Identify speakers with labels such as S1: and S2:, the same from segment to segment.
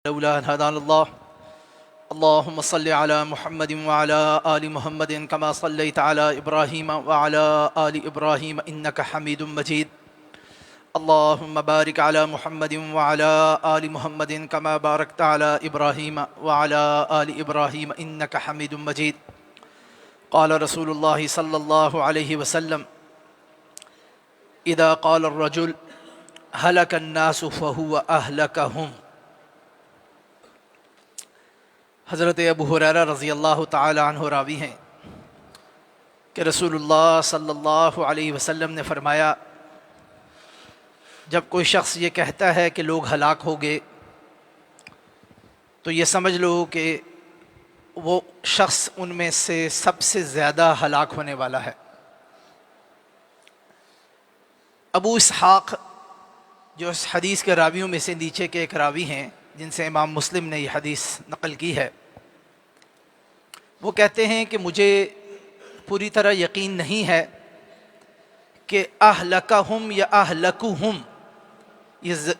S1: لولا أن هدانا الله اللهم صل على محمد وعلى آل محمد كما صليت على إبراهيم وعلى آل إبراهيم إنك حميد مجيد اللهم بارك على محمد وعلى آل محمد كما باركت على إبراهيم وعلى آل إبراهيم إنك حميد مجيد قال رسول الله صلى الله عليه وسلم إذا قال الرجل هلك الناس فهو أهلكهم۔ حضرت ابو ہریرہ رضی اللہ تعالی عنہ راوی ہیں کہ رسول اللہ صلی اللہ علیہ وسلم نے فرمایا، جب کوئی شخص یہ کہتا ہے کہ لوگ ہلاک ہو گئے تو یہ سمجھ لو کہ وہ شخص ان میں سے سب سے زیادہ ہلاک ہونے والا ہے۔ ابو اسحاق جو اس حدیث کے راویوں میں سے نیچے کے ایک راوی ہیں جن سے امام مسلم نے یہ حدیث نقل کی ہے، وہ کہتے ہیں کہ مجھے پوری طرح یقین نہیں ہے کہ اہلکہم یا اہلکوہم یہ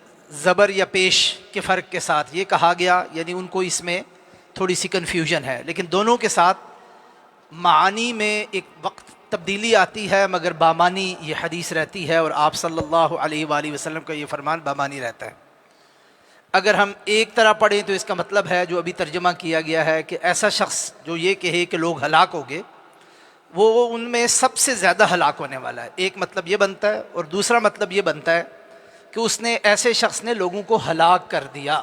S1: زبر یا پیش کے فرق کے ساتھ یہ کہا گیا، یعنی ان کو اس میں تھوڑی سی کنفیوژن ہے، لیکن دونوں کے ساتھ معانی میں ایک وقت تبدیلی آتی ہے، مگر بامانی یہ حدیث رہتی ہے اور آپ صلی اللہ علیہ وآلہ وسلم کا یہ فرمان بامانی رہتا ہے۔ اگر ہم ایک طرح پڑھیں تو اس کا مطلب ہے جو ابھی ترجمہ کیا گیا ہے کہ ایسا شخص جو یہ کہے کہ لوگ ہلاک ہو گئے وہ ان میں سب سے زیادہ ہلاک ہونے والا ہے، ایک مطلب یہ بنتا ہے، اور دوسرا مطلب یہ بنتا ہے کہ اس نے ایسے شخص نے لوگوں کو ہلاک کر دیا۔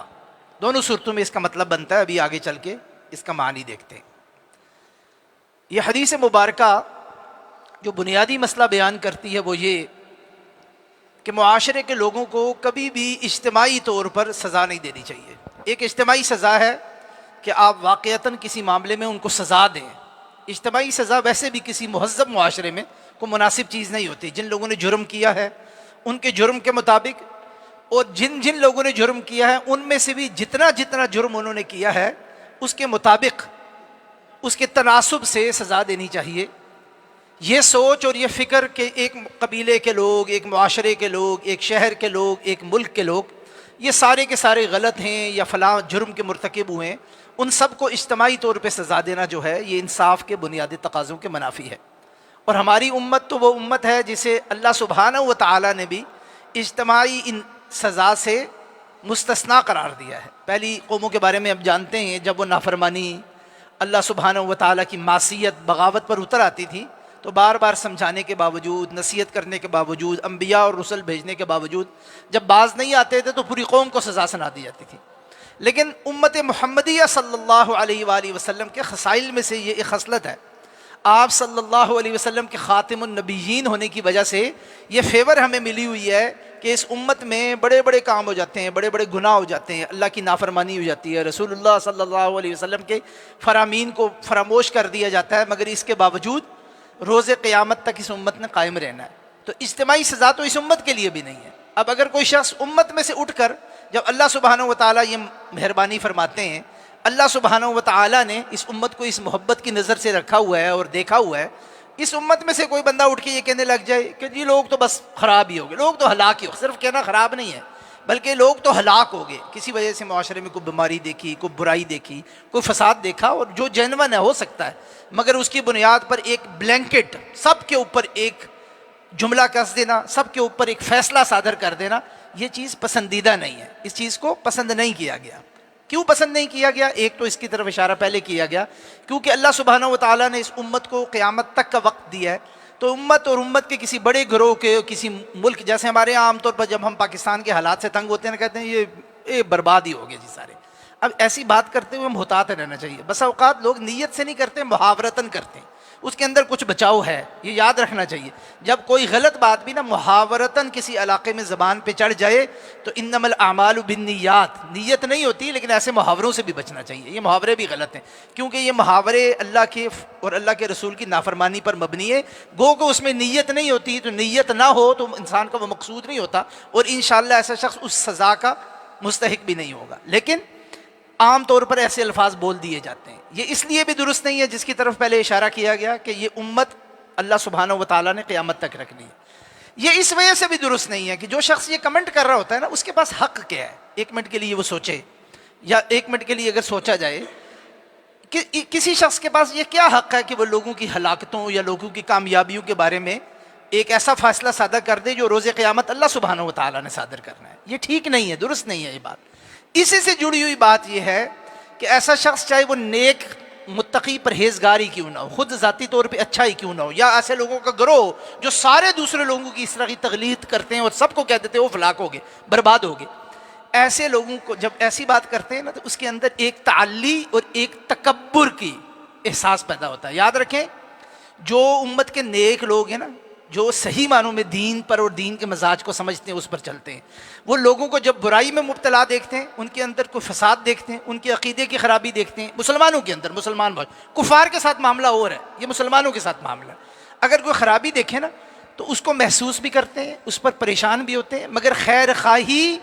S1: دونوں صورتوں میں اس کا مطلب بنتا ہے، ابھی آگے چل کے اس کا معنی دیکھتے ہیں۔ یہ حدیث مبارکہ جو بنیادی مسئلہ بیان کرتی ہے وہ یہ کہ معاشرے کے لوگوں کو کبھی بھی اجتماعی طور پر سزا نہیں دینی چاہیے۔ ایک اجتماعی سزا ہے کہ آپ واقعتاً کسی معاملے میں ان کو سزا دیں۔ اجتماعی سزا ویسے بھی کسی مہذب معاشرے میں کوئی مناسب چیز نہیں ہوتی۔ جن لوگوں نے جرم کیا ہے ان کے جرم کے مطابق، اور جن لوگوں نے جرم کیا ہے ان میں سے بھی جتنا جرم انہوں نے کیا ہے اس کے مطابق، اس کے تناسب سے سزا دینی چاہیے۔ یہ سوچ اور یہ فکر کہ ایک قبیلے کے لوگ، ایک معاشرے کے لوگ، ایک شہر کے لوگ، ایک ملک کے لوگ یہ سارے کے سارے غلط ہیں یا فلاں جرم کے مرتکب ہوئے ہیں، ان سب کو اجتماعی طور پہ سزا دینا جو ہے یہ انصاف کے بنیادی تقاضوں کے منافی ہے۔ اور ہماری امت تو وہ امت ہے جسے اللہ سبحانہ و تعالی نے بھی اجتماعی ان سزا سے مستثنا قرار دیا ہے۔ پہلی قوموں کے بارے میں اب جانتے ہیں، جب وہ نافرمانی، اللہ سبحانہ و تعالی کی معصیت، بغاوت پر اتر آتی تھی تو بار بار سمجھانے کے باوجود، نصیحت کرنے کے باوجود، انبیاء اور رسل بھیجنے کے باوجود جب باز نہیں آتے تھے تو پوری قوم کو سزا سنا دی جاتی تھی۔ لیکن امت محمدیہ صلی اللہ علیہ وآلہ وسلم کے خصائل میں سے یہ ایک خصلت ہے، آپ صلی اللہ علیہ وسلم کے خاتم النبیین ہونے کی وجہ سے یہ فیور ہمیں ملی ہوئی ہے کہ اس امت میں بڑے بڑے کام ہو جاتے ہیں، بڑے بڑے گناہ ہو جاتے ہیں، اللہ کی نافرمانی ہو جاتی ہے، رسول اللہ صلی اللہ علیہ وسلم کے فرامین کو فراموش کر دیا جاتا ہے، مگر اس کے باوجود روز قیامت تک اس امت نے قائم رہنا ہے۔ تو اجتماعی سزا تو اس امت کے لیے بھی نہیں ہے۔ اب اگر کوئی شخص امت میں سے اٹھ کر، جب اللہ سبحانہ و تعالیٰ یہ مہربانی فرماتے ہیں، اللہ سبحانہ و تعالیٰ نے اس امت کو اس محبت کی نظر سے رکھا ہوا ہے اور دیکھا ہوا ہے، اس امت میں سے کوئی بندہ اٹھ کے یہ کہنے لگ جائے کہ جی لوگ تو بس خراب ہی ہو گئے، لوگ تو ہلاک ہی ہو، صرف کہنا خراب نہیں ہے بلکہ لوگ تو ہلاک ہو گئے، کسی وجہ سے معاشرے میں کوئی بیماری دیکھی، کوئی برائی دیکھی، کوئی فساد دیکھا، اور جو جینون ہے ہو سکتا ہے، مگر اس کی بنیاد پر ایک بلینکٹ سب کے اوپر ایک جملہ کس دینا، سب کے اوپر ایک فیصلہ صادر کر دینا، یہ چیز پسندیدہ نہیں ہے۔ اس چیز کو پسند نہیں کیا گیا۔ کیوں پسند نہیں کیا گیا؟ ایک تو اس کی طرف اشارہ پہلے کیا گیا، کیونکہ اللہ سبحانہ و تعالیٰ نے اس امت کو قیامت تک کا وقت دیا ہے، تو امت اور امت کے کسی بڑے گروہ کے، کسی ملک، جیسے ہمارے یہاں عام طور پر جب ہم پاکستان کے حالات سے تنگ ہوتے ہیں کہتے ہیں یہ برباد ہی ہو گئے جی سارے۔ اب ایسی بات کرتے ہوئے محتاط رہنا چاہیے۔ بسا اوقات لوگ نیت سے نہیں کرتے، محاورتاً کرتے ہیں، اس کے اندر کچھ بچاؤ ہے، یہ یاد رکھنا چاہیے۔ جب کوئی غلط بات بھی نا محاورتاً کسی علاقے میں زبان پہ چڑھ جائے تو انما الاعمال بالنیات، نیت نہیں ہوتی، لیکن ایسے محاوروں سے بھی بچنا چاہیے۔ یہ محاورے بھی غلط ہیں کیونکہ یہ محاورے اللہ کے اور اللہ کے رسول کی نافرمانی پر مبنی ہے، گو کہ اس میں نیت نہیں ہوتی، تو نیت نہ ہو تو انسان کا وہ مقصود نہیں ہوتا، اور انشاءاللہ ایسا شخص اس سزا کا مستحق بھی نہیں ہوگا۔ لیکن عام طور پر ایسے الفاظ بول دیے جاتے ہیں، یہ اس لیے بھی درست نہیں ہے، جس کی طرف پہلے اشارہ کیا گیا کہ یہ امت اللہ سبحانہ و تعالیٰ نے قیامت تک رکھنی ہے۔ یہ اس وجہ سے بھی درست نہیں ہے کہ جو شخص یہ کمنٹ کر رہا ہوتا ہے نا، اس کے پاس حق کیا ہے؟ ایک منٹ کے لیے وہ سوچے یا ایک منٹ کے لیے اگر سوچا جائے کہ کسی شخص کے پاس یہ کیا حق ہے کہ وہ لوگوں کی ہلاکتوں یا لوگوں کی کامیابیوں کے بارے میں ایک ایسا فیصلہ صادر کر دے جو روز قیامت اللہ سبحانہ و تعالیٰ نے صادر کرنا ہے؟ یہ ٹھیک نہیں ہے، درست نہیں ہے یہ بات۔ اسی سے جڑی ہوئی بات یہ ہے کہ ایسا شخص چاہے وہ نیک متقی پرہیزگار ہی کیوں نہ ہو، خود ذاتی طور پہ اچھا ہی کیوں نہ ہو، یا ایسے لوگوں کا گروہ جو سارے دوسرے لوگوں کی اس طرح کی تقلید کرتے ہیں اور سب کو کہہ دیتے ہیں وہ فلاک ہو گئے، برباد ہو گئے، ایسے لوگوں کو جب ایسی بات کرتے ہیں نا تو اس کے اندر ایک تعلی اور ایک تکبر کی احساس پیدا ہوتا ہے۔ یاد رکھیں، جو امت کے نیک لوگ ہیں نا، جو صحیح معنوں میں دین پر اور دین کے مزاج کو سمجھتے ہیں، اس پر چلتے ہیں، وہ لوگوں کو جب برائی میں مبتلا دیکھتے ہیں، ان کے اندر کوئی فساد دیکھتے ہیں، ان کے عقیدے کی خرابی دیکھتے ہیں، مسلمانوں کے اندر، مسلمان بہت کفار کے ساتھ معاملہ اور ہے، یہ مسلمانوں کے ساتھ معاملہ ہے، اگر کوئی خرابی دیکھے نا تو اس کو محسوس بھی کرتے ہیں، اس پر پریشان بھی ہوتے ہیں، مگر خیر خواہی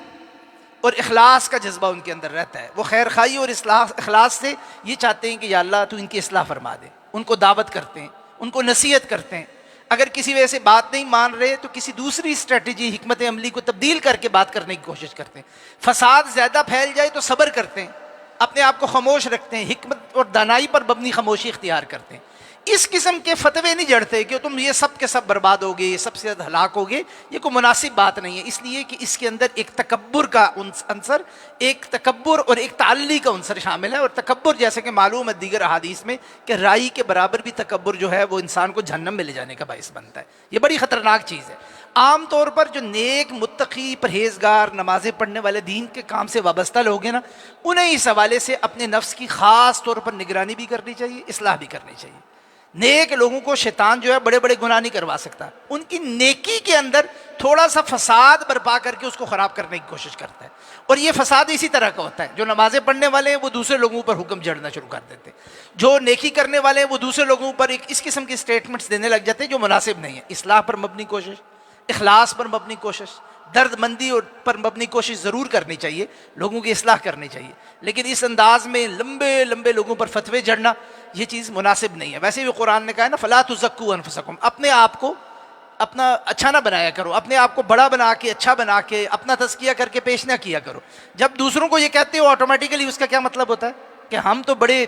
S1: اور اخلاص کا جذبہ ان کے اندر رہتا ہے۔ وہ خیر خواہی اور اخلاص سے یہ چاہتے ہیں کہ یا اللہ تو ان کی اصلاح فرما دے، ان کو دعوت کرتے ہیں، ان کو نصیحت کرتے ہیں، اگر کسی وجہ سے بات نہیں مان رہے تو کسی دوسری اسٹریٹجی حکمت عملی کو تبدیل کر کے بات کرنے کی کوشش کرتے ہیں، فساد زیادہ پھیل جائے تو صبر کرتے ہیں، اپنے آپ کو خاموش رکھتے ہیں، حکمت اور دانائی پر مبنی خاموشی اختیار کرتے ہیں۔ اس قسم کے فتوے نہیں جڑتے کہ تم یہ سب کے سب برباد ہوگے، یہ سب سے زیادہ ہلاک ہوگے، یہ کوئی مناسب بات نہیں ہے، اس لیے کہ اس کے اندر ایک تکبر کا عنصر، ایک تکبر اور ایک تعلی کا عنصر شامل ہے، اور تکبر جیسے کہ معلوم ہے دیگر احادیث میں کہ رائی کے برابر بھی تکبر جو ہے وہ انسان کو جہنم میں لے جانے کا باعث بنتا ہے، یہ بڑی خطرناک چیز ہے۔ عام طور پر جو نیک متقی پرہیزگار نمازیں پڑھنے والے دین کے کام سے وابستہ لوگ ہیں نا، انہیں اس حوالے سے اپنے نفس کی خاص طور پر نگرانی بھی کرنی چاہیے، اصلاح بھی کرنی چاہیے۔ نیک لوگوں کو شیطان جو ہے بڑے بڑے گناہ نہیں کروا سکتا، ان کی نیکی کے اندر تھوڑا سا فساد برپا کر کے اس کو خراب کرنے کی کوشش کرتا ہے، اور یہ فساد اسی طرح کا ہوتا ہے، جو نمازیں پڑھنے والے ہیں وہ دوسرے لوگوں پر حکم جڑنا شروع کر دیتے ہیں، جو نیکی کرنے والے ہیں وہ دوسرے لوگوں پر ایک اس قسم کی سٹیٹمنٹس دینے لگ جاتے ہیں جو مناسب نہیں ہے۔ اصلاح پر مبنی کوشش، اخلاص پر مبنی کوشش، درد مندی پر مبنی کوشش ضرور کرنی چاہیے، لوگوں کی اصلاح کرنی چاہیے، لیکن اس انداز میں لمبے لمبے لوگوں پر فتوے جڑنا یہ چیز مناسب نہیں ہے۔ ویسے بھی قرآن نے کہا ہے نا، فلا تزکوا انفسکم، اپنے آپ کو اپنا اچھا نہ بنایا کرو، اپنے آپ کو بڑا بنا کے اچھا بنا کے اپنا تزکیہ کر کے پیش نہ کیا کرو۔ جب دوسروں کو یہ کہتے ہو آٹومیٹیکلی اس کا کیا مطلب ہوتا ہے کہ ہم تو بڑے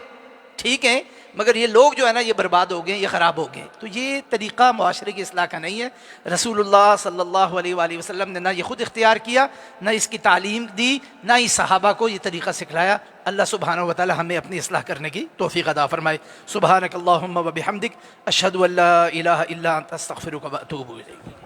S1: ٹھیک ہیں مگر یہ لوگ جو ہے نا یہ برباد ہو گئے، یہ خراب ہو گئے۔ تو یہ طریقہ معاشرے کی اصلاح کا نہیں ہے۔ رسول اللہ صلی اللہ علیہ وآلہ وسلم نے نہ یہ خود اختیار کیا، نہ اس کی تعلیم دی، نہ ہی صحابہ کو یہ طریقہ سکھلایا۔ اللہ سبحانہ و تعالی ہمیں اپنی اصلاح کرنے کی توفیق عطا فرمائے۔ سبحانک اللہم و بحمدک، اشہد ان لا الہ الا انت، استغفرک و اتوب الیک۔